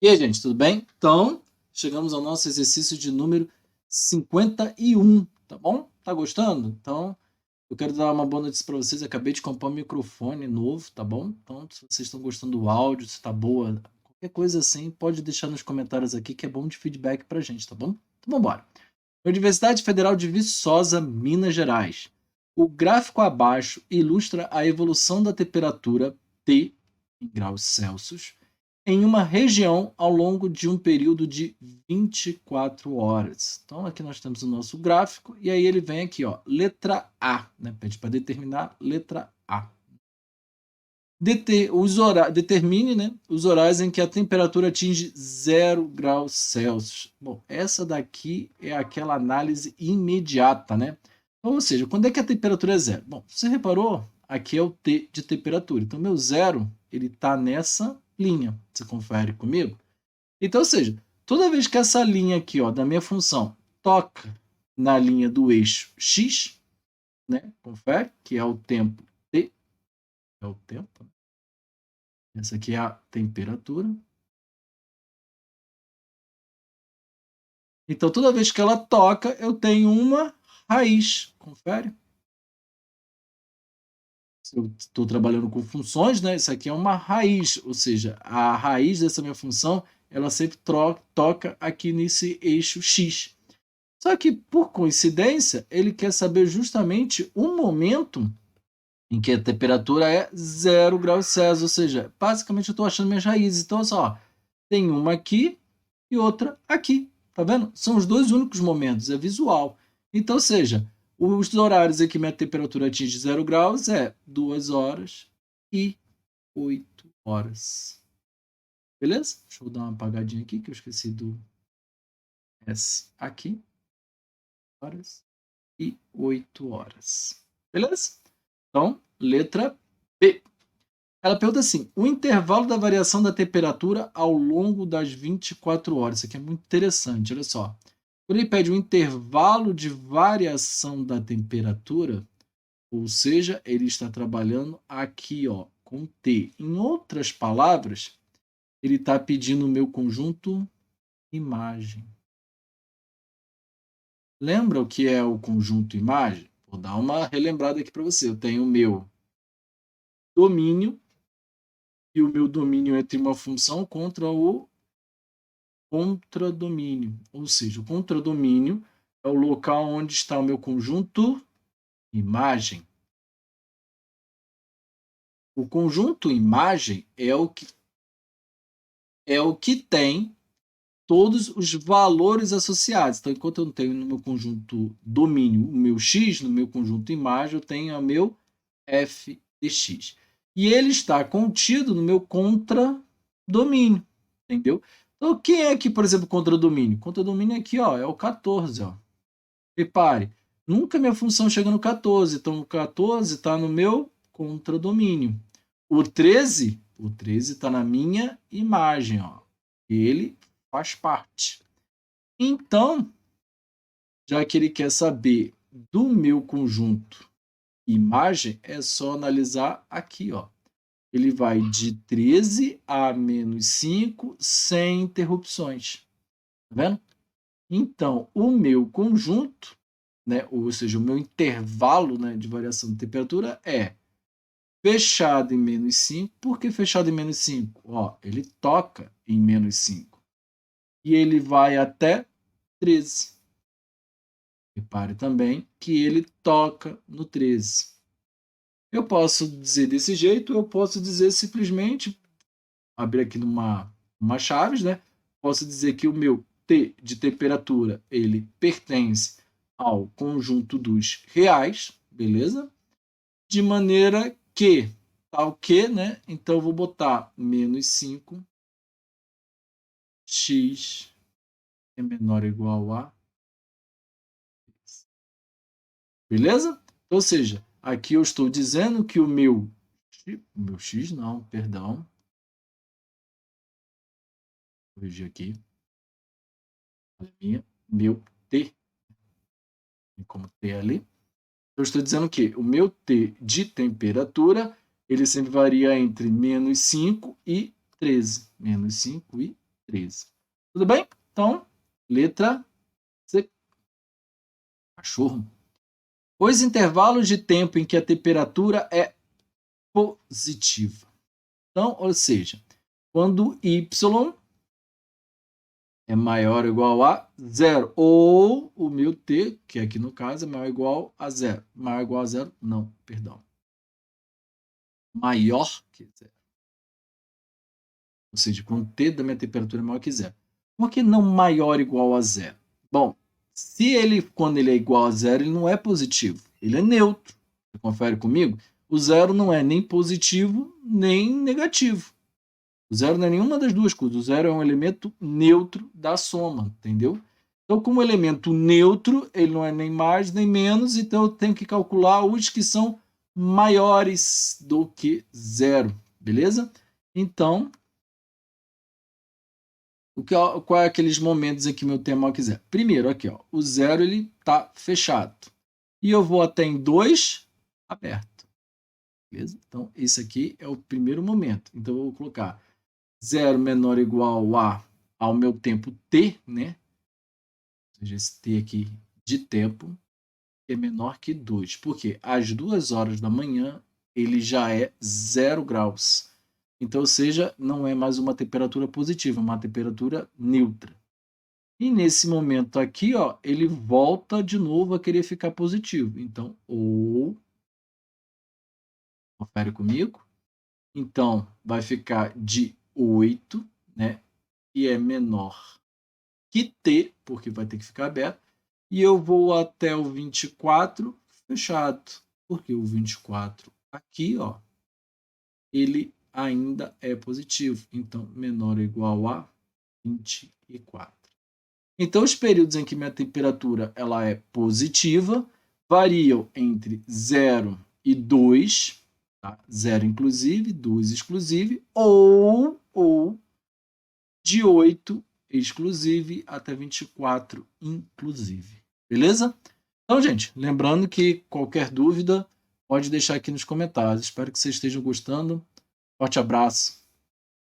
E aí, gente, tudo bem? Então, chegamos ao nosso exercício de número 51, tá bom? Tá gostando? Então, eu quero dar uma boa notícia para vocês. Eu acabei de comprar um microfone novo, tá bom? Então, se vocês estão gostando do áudio, se tá boa, qualquer coisa assim, pode deixar nos comentários aqui, que é bom de feedback pra gente, tá bom? Então, vamos embora. Universidade Federal de Viçosa, Minas Gerais. O gráfico abaixo ilustra a evolução da temperatura T, em graus Celsius, em uma região ao longo de um período de 24 horas. Então, aqui nós temos o nosso gráfico, e aí ele vem aqui, ó, letra A, né? Pede para determinar letra A. Determine, né, os horários em que a temperatura atinge 0 graus Celsius. Bom, essa daqui é aquela análise imediata, né? Ou seja, quando é que a temperatura é zero? Bom, você reparou? Aqui é o T de temperatura. Então, meu zero, ele está nessa linha. Você confere comigo? Então, ou seja, toda vez que essa linha aqui, ó, da minha função, toca na linha do eixo x, né? Confere, que é o tempo T, é o tempo. Essa aqui é a temperatura. Então, toda vez que ela toca, eu tenho uma raiz. Confere? Se eu estou trabalhando com funções, né? Isso aqui é uma raiz, ou seja, a raiz dessa minha função, ela sempre toca aqui nesse eixo x. Só que, por coincidência, ele quer saber justamente o momento em que a temperatura é 0 graus Celsius, ou seja, basicamente eu estou achando minhas raízes. Então, só, tem uma aqui e outra aqui, tá vendo? São os dois únicos momentos, é visual. Então, ou seja, os horários em que minha temperatura atinge 0 graus é 2 horas e 8 horas. Beleza? Deixa eu dar uma apagadinha aqui, que eu esqueci do S aqui. Horas e 8 horas. Beleza? Então, letra B. Ela pergunta assim: o intervalo da variação da temperatura ao longo das 24 horas. Isso aqui é muito interessante, olha só. Quando ele pede o intervalo de variação da temperatura, ou seja, ele está trabalhando aqui, ó, com T. Em outras palavras, ele está pedindo o meu conjunto imagem. Lembra o que é o conjunto imagem? Vou dar uma relembrada aqui para você. Eu tenho o meu domínio, e o meu domínio entre uma função contra o contradomínio. Ou seja, o contradomínio é o local onde está o meu conjunto imagem. O conjunto imagem é o que tem todos os valores associados. Então, enquanto eu não tenho no meu conjunto domínio o meu x, no meu conjunto imagem eu tenho o meu f de x. E ele está contido no meu contradomínio, entendeu? Então, quem é aqui, por exemplo, contradomínio? Contradomínio aqui, ó, é o 14, ó. Repare, nunca minha função chega no 14, então o 14 está no meu contradomínio. O 13 está na minha imagem, ó. Ele faz parte. Então, já que ele quer saber do meu conjunto imagem, é só analisar aqui, ó. Ele vai de 13 a menos 5 sem interrupções. Tá vendo? Então, o meu conjunto, né, ou seja, o meu intervalo, né, de variação de temperatura é fechado em menos 5. Por que fechado em menos 5? Ó, ele toca em menos 5. E ele vai até 13. Repare também que ele toca no 13. Eu posso dizer desse jeito, eu posso dizer simplesmente, abrir aqui numa chaves, né? Posso dizer que o meu T de temperatura, ele pertence ao conjunto dos reais, beleza? De maneira que, tal que, né? Então eu vou botar menos 5, x é menor ou igual a... Beleza? Ou seja, aqui eu estou dizendo que o meu x não, perdão. Vou corrigir aqui. Meu T, como T ali. Eu estou dizendo que o meu T de temperatura, ele sempre varia entre menos 5 e 13. Menos 5 e 13. Tudo bem? Então, letra C. Cachorro. Os intervalos de tempo em que a temperatura é positiva. Então, ou seja, quando y é maior ou igual a 0, ou o meu t, que aqui no caso é maior ou igual a 0. Maior ou igual a 0? Não, perdão. Maior que 0. Ou seja, quando o t da minha temperatura é maior que 0. Por que não maior ou igual a 0? Bom, quando ele é igual a 0, ele não é positivo, ele é neutro. Você confere comigo? O 0 não é nem positivo, nem negativo. O 0 não é nenhuma das duas coisas. O 0 é um elemento neutro da soma, entendeu? Então, como elemento neutro, ele não é nem mais nem menos, então eu tenho que calcular os que são maiores do que 0, beleza? Então, qual é aqueles momentos em que meu t é maior que 0? Primeiro, aqui, ó, o 0 está fechado. E eu vou até em 2 aberto. Beleza? Então, esse aqui é o primeiro momento. Então, eu vou colocar 0 menor ou igual ao meu tempo t, né? Ou seja, esse t aqui de tempo é menor que 2. Porque às 2 horas da manhã, ele já é 0 graus. Então, ou seja, não é mais uma temperatura positiva, é uma temperatura neutra. E nesse momento aqui, ó, ele volta de novo a querer ficar positivo. Então, confere comigo. Então, vai ficar de 8, né? E é menor que t, porque vai ter que ficar aberto. E eu vou até o 24 fechado, porque o 24 aqui, ó, ele ainda é positivo. Então, menor ou igual a 24. Então, os períodos em que minha temperatura ela é positiva variam entre 0 e 2, tá? 0 inclusive, 2 exclusive, ou de 8 exclusive até 24 inclusive. Beleza? Então, gente, lembrando que qualquer dúvida pode deixar aqui nos comentários. Espero que vocês estejam gostando. Forte abraço.